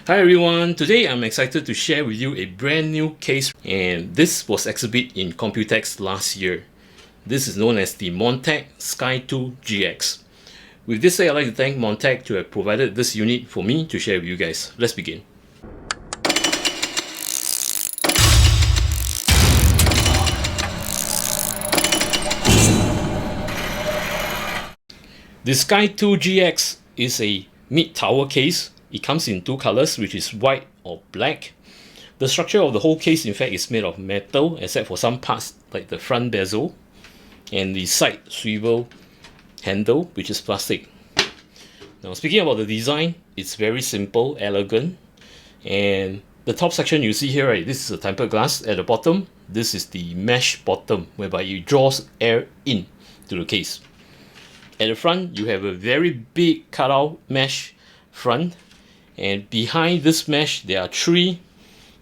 Hi everyone, today I'm excited to share with you a brand new case, and this was exhibited in Computex last year. This is known as the Montech Sky 2 GX. With this said, I'd like to thank Montech to have provided this unit for me to share with you guys. Let's begin. The Sky 2 GX is a mid-tower case. It comes in two colors, which is white or black. The structure of the whole case in fact is made of metal, except for some parts like the front bezel and the side swivel handle, which is plastic. Now speaking about the design, it's very simple, elegant, and the top section you see here, right, this is a tempered glass. At the bottom, this is the mesh bottom, whereby it draws air in to the case. At the front, you have a very big cutout mesh front, and behind this mesh there are three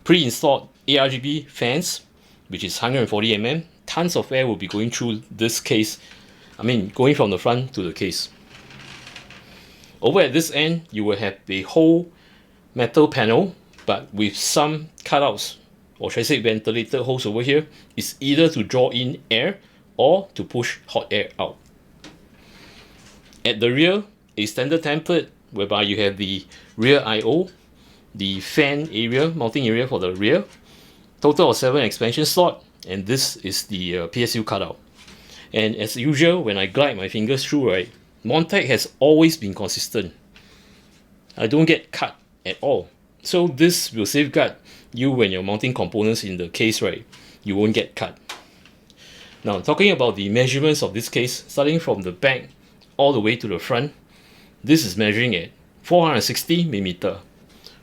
pre-installed argb fans, which is 140 mm. Tons of air will be going through this case, going from the front to the case. Over at this end, you will have a whole metal panel, but with some cutouts, or should I say ventilated holes over here. It's either to draw in air or to push hot air out. At the rear, a standard template whereby you have the rear I/O, the fan area, mounting area for the rear, total of 7 expansion slot, and this is the PSU cutout. And as usual, when I glide my fingers through, right, Montech has always been consistent. I don't get cut at all. So this will safeguard you when you're mounting components in the case, right? You won't get cut. Now, talking about the measurements of this case, starting from the back all the way to the front, this is measuring at 460 mm.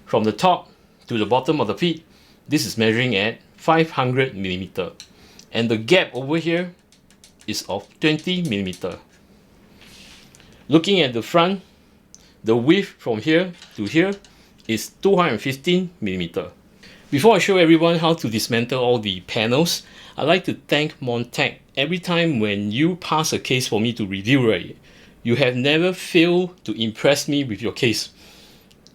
From the top to the bottom of the feet, this is measuring at 500 mm. And the gap over here is of 20 mm. Looking at the front, the width from here to here is 215 mm. Before I show everyone how to dismantle all the panels, I'd like to thank Montech. Every time when you pass a case for me to review, right, you have never failed to impress me with your case.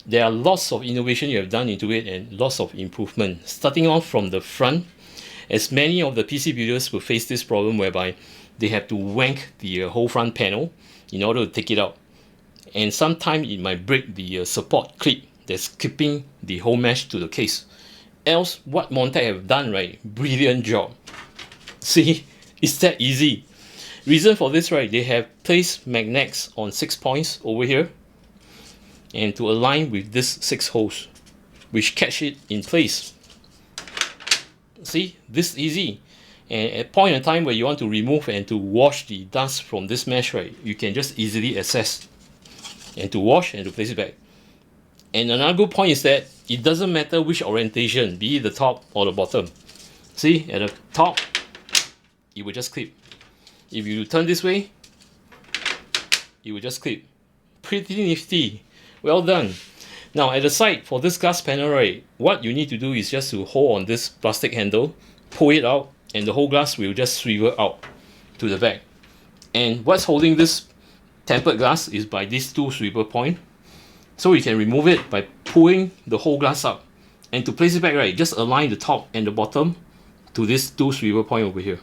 There are lots of innovation you have done into it and lots of improvement. Starting off from the front, as many of the PC builders will face this problem whereby they have to wank the whole front panel in order to take it out. And sometimes it might break the support clip that's clipping the whole mesh to the case. Else, what Montech have done, right, brilliant job. See, it's that easy. Reason for this, right, they have placed magnets on 6 points over here and to align with this 6 holes, which catch it in place. See, this easy. And at point in time where you want to remove and to wash the dust from this mesh, right, you can just easily access and to wash and to place it back. And another good point is that it doesn't matter which orientation, be it the top or the bottom. See, at the top, it will just clip. If you turn this way, it will just clip. Pretty nifty. Well done. Now at the side, for this glass panel, right, what you need to do is just to hold on this plastic handle, pull it out, and the whole glass will just swivel out to the back. And what's holding this tempered glass is by these 2 swivel points. So you can remove it by pulling the whole glass up. And to place it back, right, just align the top and the bottom to this 2 swivel point over here.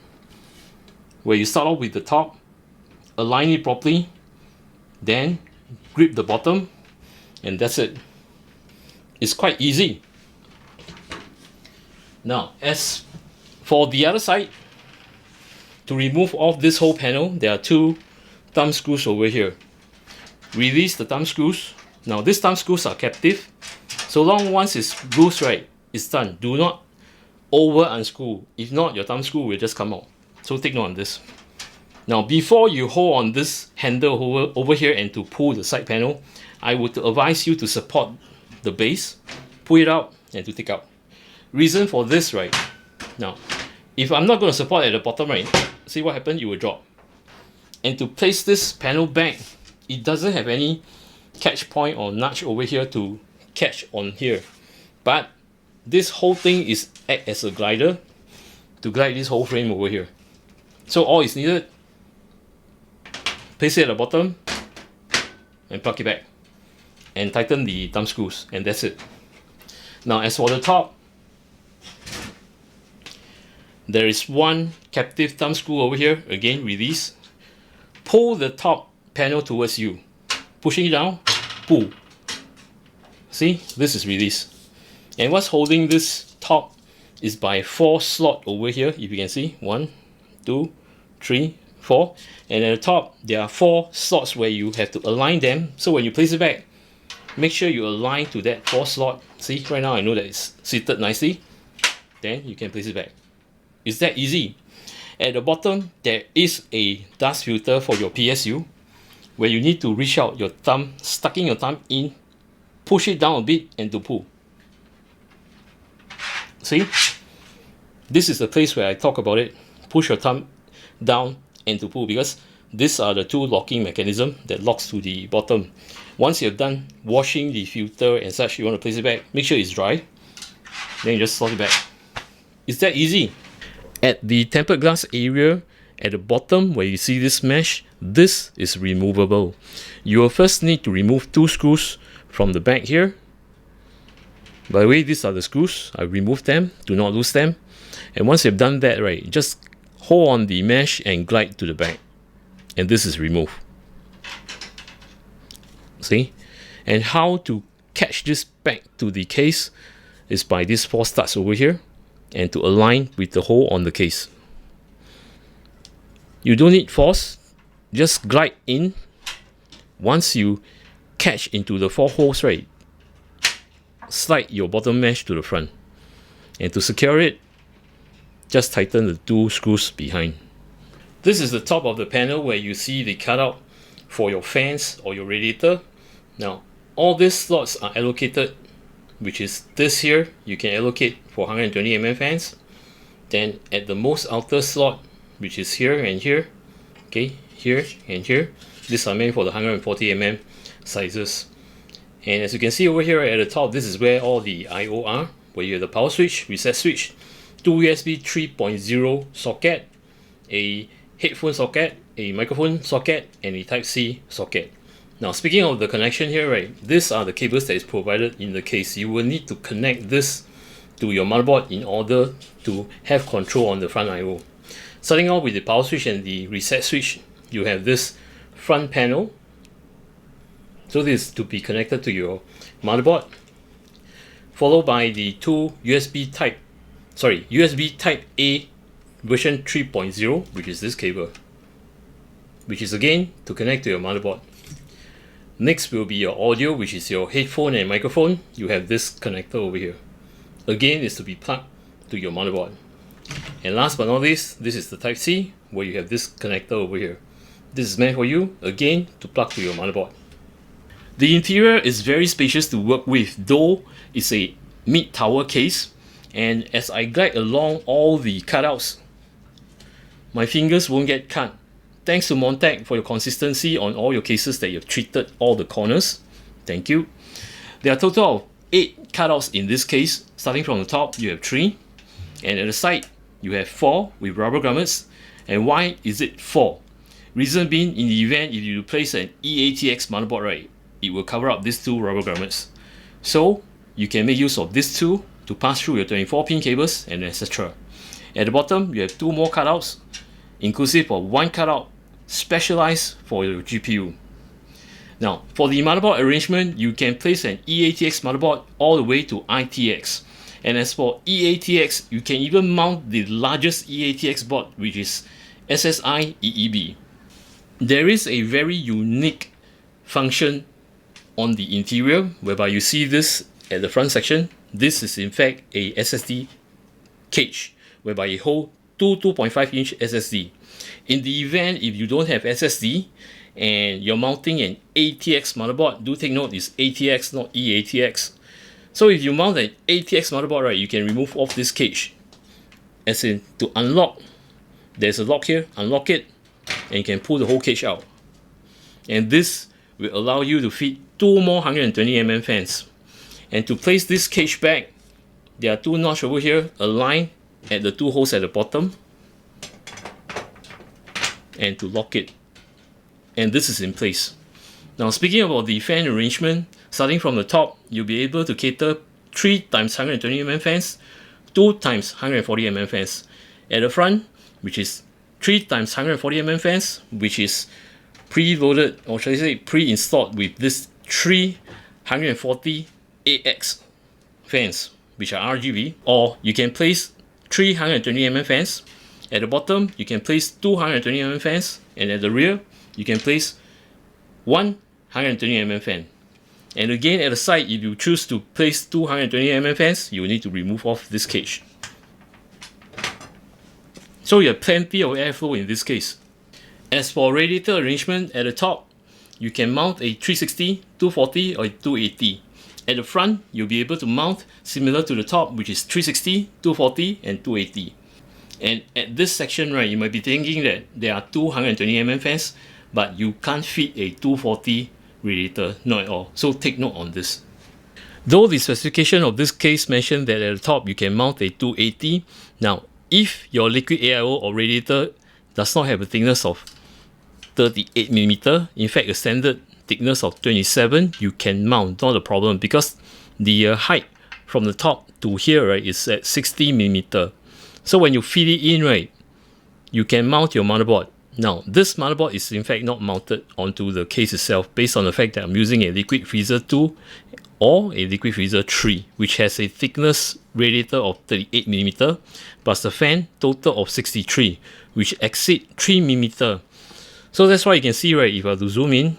Where you start off with the top, align it properly, then grip the bottom, and that's it. It's quite easy. Now, as for the other side, to remove off this whole panel, there are 2 thumb screws over here. Release the thumb screws. Now, these thumb screws are captive. So long once it's loose, right, it's done. Do not over unscrew. If not, your thumb screw will just come out. So take note on this. Now, before you hold on this handle over here and to pull the side panel, I would advise you to support the base, pull it out, and to take out. Reason for this, right? Now, if I'm not going to support at the bottom, right, see what happens? You will drop. And to place this panel back, it doesn't have any catch point or notch over here to catch on here. But this whole thing is act as a glider to glide this whole frame over here. So all is needed, place it at the bottom and plug it back and tighten the thumb screws, and that's it. Now as for the top, there is one captive thumb screw over here, again release. Pull the top panel towards you, pushing it down, pull. See, this is released. And what's holding this top is by 4 slots over here, if you can see, 1, 2, 3, 4. And at the top, there are 4 slots where you have to align them. So when you place it back, make sure you align to that 4 slot. See, right now I know that it's seated nicely. Then you can place it back. It's that easy. At the bottom, there is a dust filter for your PSU, where you need to reach out your thumb, stucking your thumb in, push it down a bit and to pull. See? This is the place where I talk about it. Push your thumb down and to pull, because these are the 2 locking mechanisms that locks to the bottom. Once you're done washing the filter and such, you want to place it back, make sure it's dry. Then you just slot it back. It's that easy. At the tempered glass area, at the bottom where you see this mesh, this is removable. You will first need to remove 2 screws from the back here. By the way, these are the screws. I removed them, do not lose them. And once you've done that, right, just hold on the mesh and glide to the back. And this is removed. See? And how to catch this back to the case is by these 4 studs over here, and to align with the hole on the case. You don't need force, just glide in. Once you catch into the 4 holes, right, slide your bottom mesh to the front. And to secure it, just tighten the 2 screws behind. This is the top of the panel where you see the cutout for your fans or your radiator. Now, all these slots are allocated, which is this here, you can allocate for 120mm fans. Then at the most outer slot, which is here and here, okay, here and here, these are meant for the 140mm sizes. And as you can see over here at the top, this is where all the I/O are, where you have the power switch, reset switch, 2 USB 3.0 socket, a headphone socket, a microphone socket, and a Type-C socket. Now, speaking of the connection here, right, these are the cables that is provided in the case. You will need to connect this to your motherboard in order to have control on the front I/O. Starting off with the power switch and the reset switch, you have this front panel. So this is to be connected to your motherboard, followed by the 2 USB Type A version 3.0, which is this cable, which is again to connect to your motherboard. Next will be your audio, which is your headphone and microphone. You have this connector over here. Again, is to be plugged to your motherboard. And last but not least, this is the Type-C, where you have this connector over here. This is meant for you, again, to plug to your motherboard. The interior is very spacious to work with, though it's a mid-tower case. And as I glide along all the cutouts, my fingers won't get cut. Thanks to Montech for your consistency on all your cases that you've treated all the corners. Thank you. There are a total of 8 cutouts in this case. Starting from the top, you have 3. And at the side, you have 4 with rubber grommets. And why is it 4? Reason being, in the event if you place an E-ATX motherboard, right, it will cover up these 2 rubber grommets. So you can make use of these 2 to pass through your 24-pin cables and etc. At the bottom, you have 2 more cutouts, inclusive of 1 cutout specialized for your GPU. Now, for the motherboard arrangement, you can place an E-ATX motherboard all the way to ITX. And as for E-ATX, you can even mount the largest E-ATX board, which is SSI EEB. There is a very unique function on the interior, whereby you see this at the front section. This is in fact a SSD cage, whereby you hold 2.5-inch SSD. In the event if you don't have SSD and you're mounting an ATX motherboard, do take note it's ATX, not E-ATX. So if you mount an ATX motherboard, right, you can remove off this cage. As in, to unlock, there's a lock here, unlock it, and you can pull the whole cage out. And this will allow you to fit 2 more 120mm fans. And to place this cage back, there are 2 notches over here aligned at the 2 holes at the bottom, and to lock it. And this is in place. Now, speaking about the fan arrangement, starting from the top, you'll be able to cater 3 times 120mm fans, 2 times 140mm fans. At the front, which is 3 times 140mm fans, which is preloaded, or should I say pre-installed with this 3 140 AX fans, which are RGB, or you can place 3 120mm fans. At the bottom, you can place 2 120mm fans, and at the rear, you can place 1 120mm fan. And again, at the side, if you choose to place 2 120mm fans, you will need to remove off this cage. So you have plenty of airflow in this case. As for radiator arrangement, at the top, you can mount a 360, 240 or 280. At the front, you'll be able to mount similar to the top, which is 360, 240 and 280. And at this section, right, you might be thinking that there are 220mm fans, but you can't fit a 240 radiator, not at all. So take note on this. Though the specification of this case mentioned that at the top you can mount a 280, now if your liquid AIO or radiator does not have a thickness of 38mm, in fact a standard thickness of 27, you can mount, not a problem, because the height from the top to here, right, is at 60mm. So when you feed it in, right, you can mount your motherboard. Now, this motherboard is in fact not mounted onto the case itself, based on the fact that I'm using a Liquid Freezer 2 or a Liquid Freezer 3, which has a thickness radiator of 38mm, plus the fan total of 63, which exceed 3mm. So that's why you can see, right, if I were to zoom in,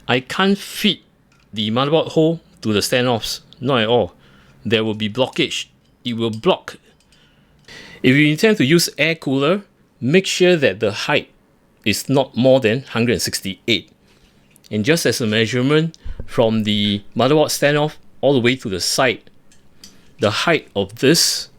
I can't fit the motherboard hole to the standoffs, not at all. There will be blockage. It will block. If you intend to use Aircooler, make sure that the height is not more than 168. And just as a measurement, from the motherboard standoff all the way to the side, the height of this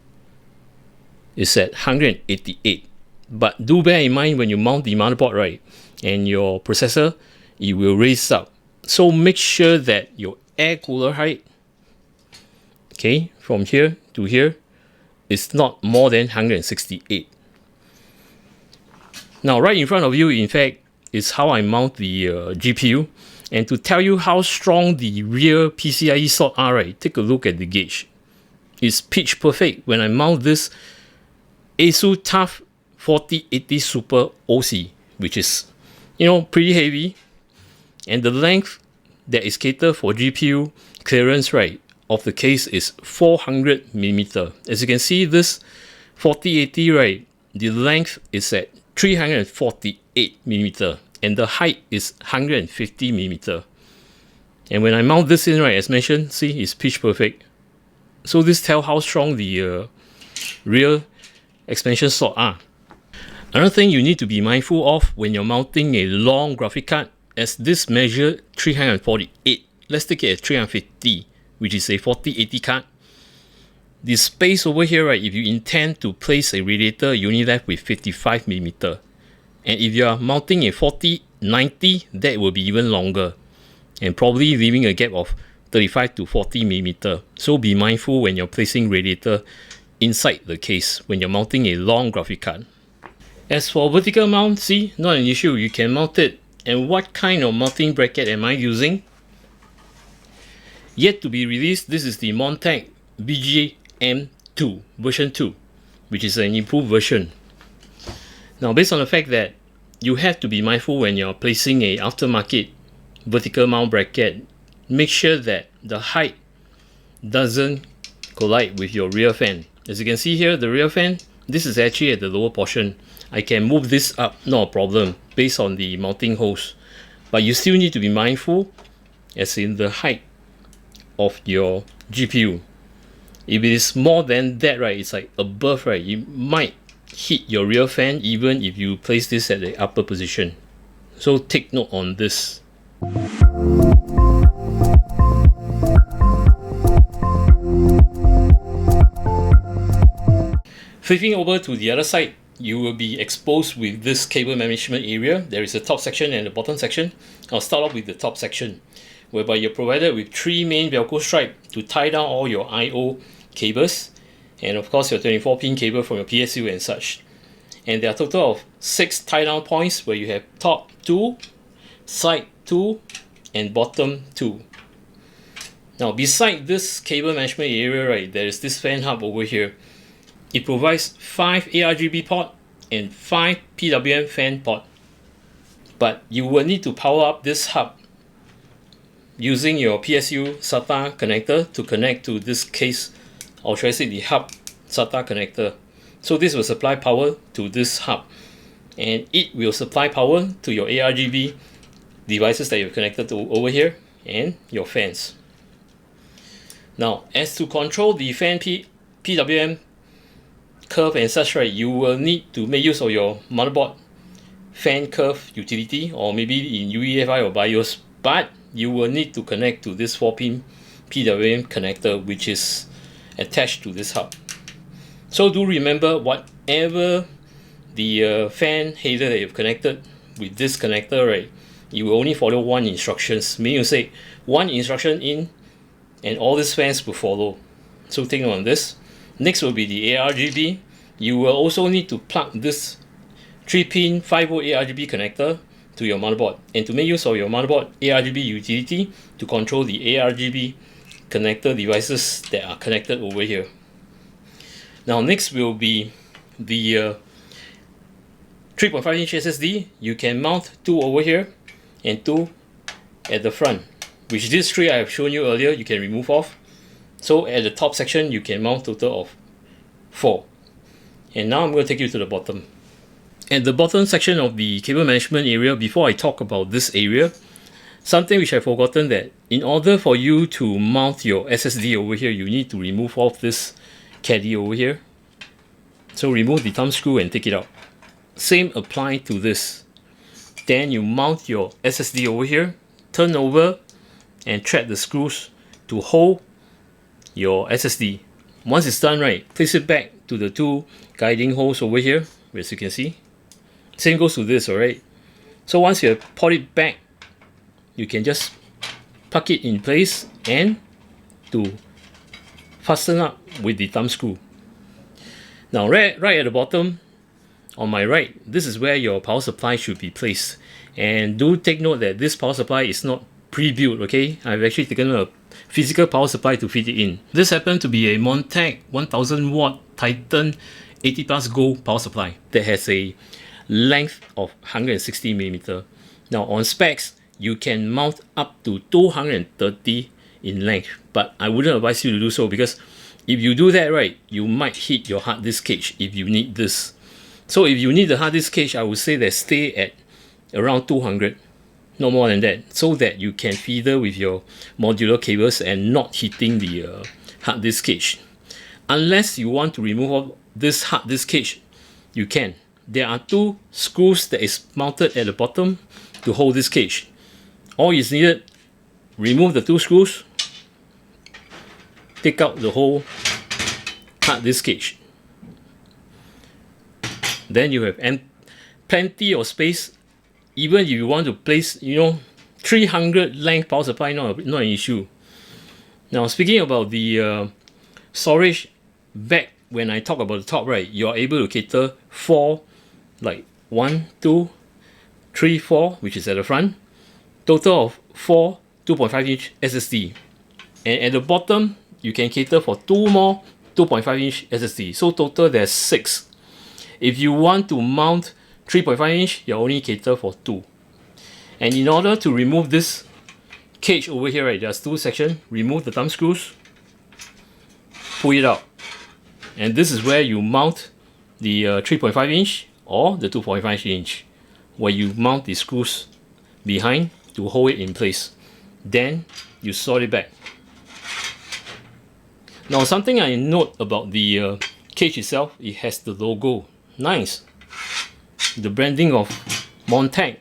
is at 188. But do bear in mind when you mount the motherboard, right, and your processor, it will raise up. So make sure that your air cooler height, okay, from here to here, is not more than 168. Now, right in front of you, in fact, is how I mount the GPU. And to tell you how strong the rear PCIe slot are, right, take a look at the gauge. It's pitch perfect when I mount this ASUS TUF 4080 Super OC, which is, you know, pretty heavy. And the length that is catered for GPU clearance, right, of the case is 400mm. As you can see, this 4080, right, the length is at 348mm and the height is 150mm. And when I mount this in, right, as mentioned, see, it's pitch perfect. So this tells how strong the rear expansion slot are. Another thing you need to be mindful of when you're mounting a long graphic card, as this measure 348, let's take it at 350, which is a 4080 card. The space over here, right, if you intend to place a radiator, you only left with 55mm. And if you are mounting a 4090, that will be even longer, and probably leaving a gap of 35 to 40mm. So be mindful when you're placing radiator inside the case when you're mounting a long graphic card. As for vertical mount, see, not an issue, you can mount it. And what kind of mounting bracket am I using? Yet to be released, this is the Montech BGM2 version 2, which is an improved version. Now, based on the fact that you have to be mindful when you're placing a aftermarket vertical mount bracket, make sure that the height doesn't collide with your rear fan. As you can see here, the rear fan, this is actually at the lower portion. I can move this up, not a problem, based on the mounting holes. But you still need to be mindful, as in the height of your GPU. If it is more than that, right, it's like above, right, you might hit your rear fan even if you place this at the upper position. So take note on this. Flipping over to the other side, you will be exposed with this cable management area. There is a top section and a bottom section. I'll start off with the top section, whereby you're provided with 3 main Velcro stripes to tie down all your I/O cables, and of course your 24-pin cable from your PSU and such. And there are a total of 6 tie down points, where you have top 2, side 2, and bottom 2. Now beside this cable management area, right, there is this fan hub over here. It provides 5 argb port and 5 PWM fan port. But you will need to power up this hub using your PSU SATA connector to connect to this case, or should I say the hub SATA connector. So this will supply power to this hub, and it will supply power to your argb devices that you've connected to over here and your fans. Now, as to control the fan PWM curve and such, right, you will need to make use of your motherboard fan curve utility, or maybe in UEFI or BIOS, but you will need to connect to this 4-pin PWM connector, which is attached to this hub. So do remember, whatever the fan header that you've connected with this connector, right, you will only follow one instructions. Meaning you say one instruction in, and all these fans will follow. So take note on this. Next will be the argb. You will also need to plug this 3-pin 5V argb connector to your motherboard, and to make use of your motherboard argb utility to control the argb connector devices that are connected over here. Now next will be the 3.5-inch SSD. You can mount 2 over here and 2 at the front, which these 3 I have shown you earlier you can remove off. So at the top section you can mount total of 4. And now I'm going to take you to the bottom. At the bottom section of the cable management area, before I talk about this area, something which I've forgotten, that in order for you to mount your SSD over here, you need to remove off this caddy over here. So remove the thumb screw and take it out. Same apply to this. Then you mount your SSD over here, turn over and thread the screws to hold your SSD. Once it's done, right, place it back to the 2 guiding holes over here, as you can see. Same goes to this, alright. So once you have put it back, you can just tuck it in place and to fasten up with the thumb screw. Now right at the bottom on my right, this is where your power supply should be placed. And do take note that this power supply is not pre-built, okay? I've actually taken a physical power supply to fit it in. This happened to be a Montech 1000 watt Titan 80 plus Gold power supply that has a length of 160 mm. Now on specs, you can mount up to 230 in length, but I wouldn't advise you to do so, because if you do that, right, you might hit your hard disk cage if you need this. So if you need the hard disk cage, I would say that stay at around 200, no more than that, so that you can feather with your modular cables and not hitting the hard disk cage. Unless you want to remove this hard disk cage, you can. There are 2 screws that is mounted at the bottom to hold this cage. All is needed, remove the 2 screws, take out the whole hard disk cage. Then you have plenty of space. Even if you want to place, 300 length power supply, not an issue. Now speaking about the storage back, when I talk about the top, right, you are able to cater 4, like 1, 2, 3, 4, which is at the front. Total of 4 2.5-inch SSD. And at the bottom, you can cater for 2 more 2.5-inch SSD. So total there's 6. If you want to mount 3.5-inch, you only cater for 2. And in order to remove this cage over here, right, there's 2 sections. Remove the thumb screws, pull it out. And this is where you mount the 3.5-inch or the 2.5-inch, where you mount the screws behind to hold it in place. Then you slot it back. Now something I note about the cage itself, it has the logo. Nice. The branding of Montech.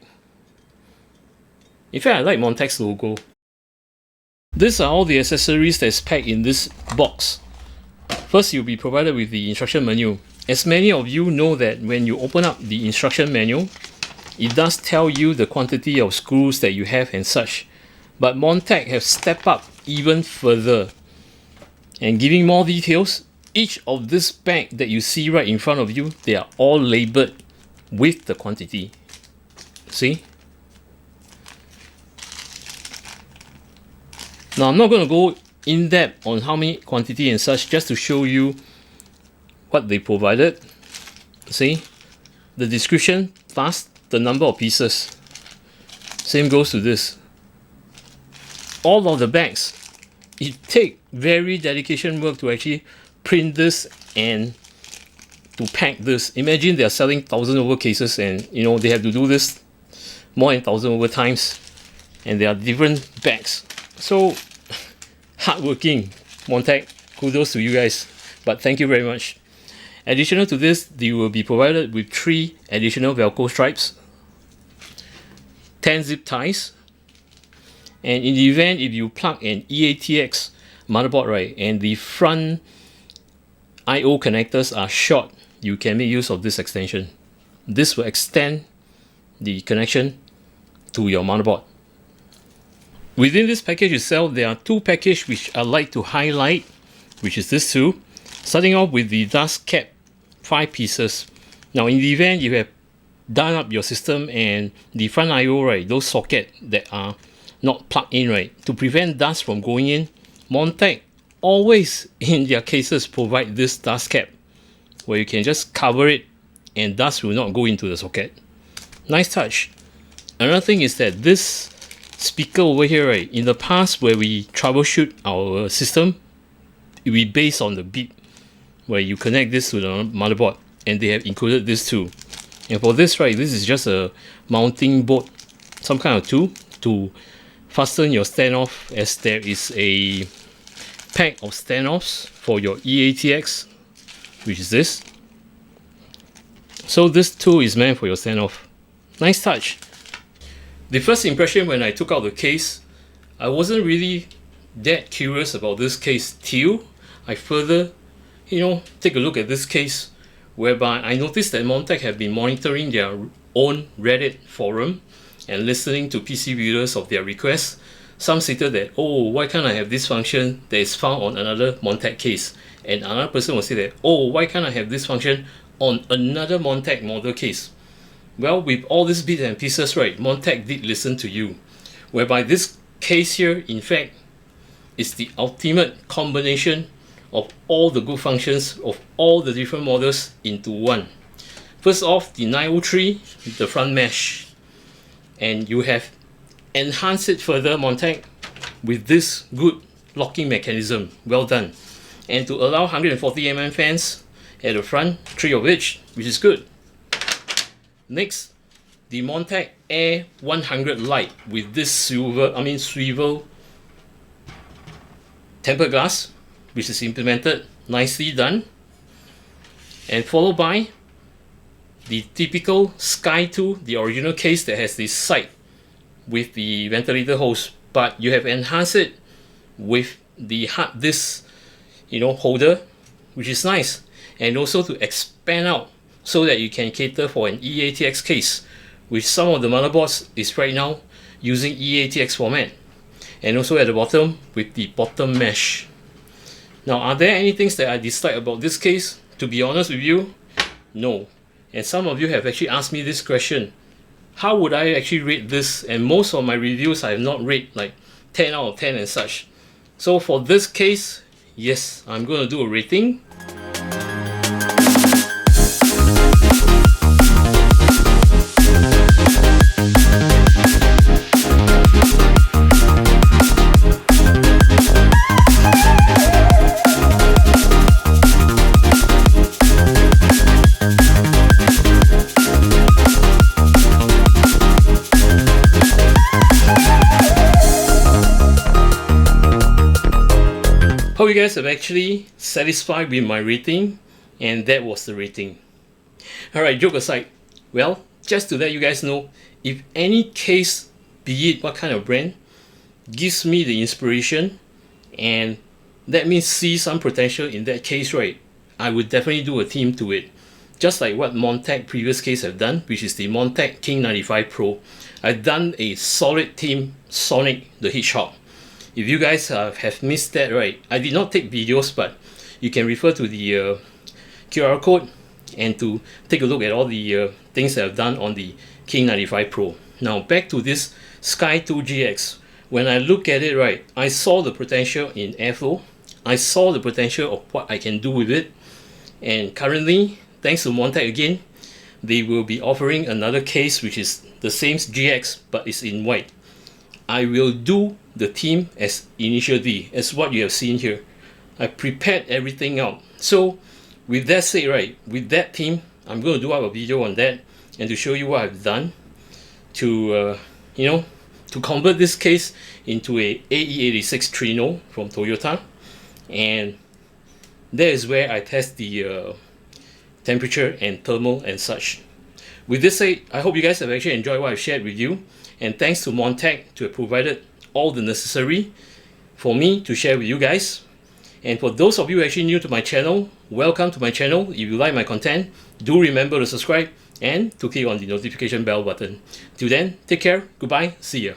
In fact, I like Montech's logo. These are all the accessories that's packed in this box. First, you'll be provided with the instruction manual. As many of you know that when you open up the instruction manual, it does tell you the quantity of screws that you have and such. But Montech have stepped up even further and giving more details. Each of this bag that you see right in front of you, they are all labeled with the quantity. See? Now I'm not going to go in depth on how many quantity and such, just to show you what they provided. See, the description plus the number of pieces. Same goes to this. All of the bags, it take very dedication work to actually print this and to pack this. Imagine they are selling 1,000 over cases, and you know they have to do this more than 1,000 over times, and there are different bags. So hardworking Montech, kudos to you guys, but thank you very much. Additional to this, they will be provided with 3 additional Velcro stripes, 10 zip ties, and in the event if you plug an E-ATX motherboard, right, and the front I/O connectors are short, you can make use of this extension. This will extend the connection to your motherboard. Within this package itself, there are 2 packages which I like to highlight, which is this 2. Starting off with the dust cap, 5 pieces. Now in the event you have done up your system and the front I/O, right, those sockets that are not plugged in, right, to prevent dust from going in, Montech always in their cases provide this dust cap where you can just cover it and dust will not go into the socket. Nice touch. Another thing is that this speaker over here, right, in the past where we troubleshoot our system, we base on the beep where you connect this to the motherboard, and they have included this too. And for this, right, this is just a mounting bolt, some kind of tool to fasten your standoff, as there is a pack of standoffs for your E-ATX, which is this. So this tool is meant for your standoff. Nice touch. The first impression when I took out the case, I wasn't really that curious about this case till I further, take a look at this case, whereby I noticed that Montech have been monitoring their own Reddit forum and listening to PC builders of their requests. Some stated that, oh, why can't I have this function that is found on another Montech case? And another person will say that, oh, why can't I have this function on another Montech model case? Well, with all these bits and pieces, right, Montech did listen to you, whereby this case here, in fact, is the ultimate combination of all the good functions of all the different models into one. First off, the 903, the front mesh, and you have enhanced it further, Montech, with this good locking mechanism. Well done. And to allow 140mm fans at the front, 3 of which is good. Next, the Montech Air 100 Lite with this swivel tempered glass, which is implemented, nicely done. And followed by the typical Sky 2, the original case that has this side with the ventilator hose, but you have enhanced it with the hard disk, holder, which is nice, and also to expand out so that you can cater for an E-ATX case, which some of the motherboards is right now using E-ATX format, and also at the bottom with the bottom mesh. Now, are there any things that I dislike about this case? To be honest with you, no. And some of you have actually asked me this question: how would I actually rate this? And most of my reviews I have not rate like 10 out of 10 and such. So for this case, yes, I'm going to do a rating. Hope you guys have actually satisfied with my rating, and that was the rating. Alright, joke aside, well, just to let you guys know, if any case, be it what kind of brand, gives me the inspiration and let me see some potential in that case, right, I would definitely do a theme to it. Just like what Montech previous case have done, which is the Montech King 95 Pro. I've done a solid theme, Sonic the Hedgehog. If you guys have missed that, right, I did not take videos, but you can refer to the QR code and to take a look at all the things that I've done on the King 95 Pro. Now back to this Sky 2 GX, when I look at it, right, I saw the potential in airflow. I saw the potential of what I can do with it. And currently, thanks to Montech again, they will be offering another case which is the same GX but it's in white. I will do the theme as initial D, as what you have seen here. I prepared everything out. So with that said, right, with that theme, I'm going to do up a video on that and to show you what I've done to to convert this case into a E-ATX Trino from Toyota. And that is where I test the temperature and thermal and such. With this said, I hope you guys have actually enjoyed what I've shared with you, and thanks to Montech to have provided all the necessary for me to share with you guys. And for those of you actually new to my channel, welcome to my channel. If you like my content, do remember to subscribe and to click on the notification bell button. Till then, take care, goodbye, see ya.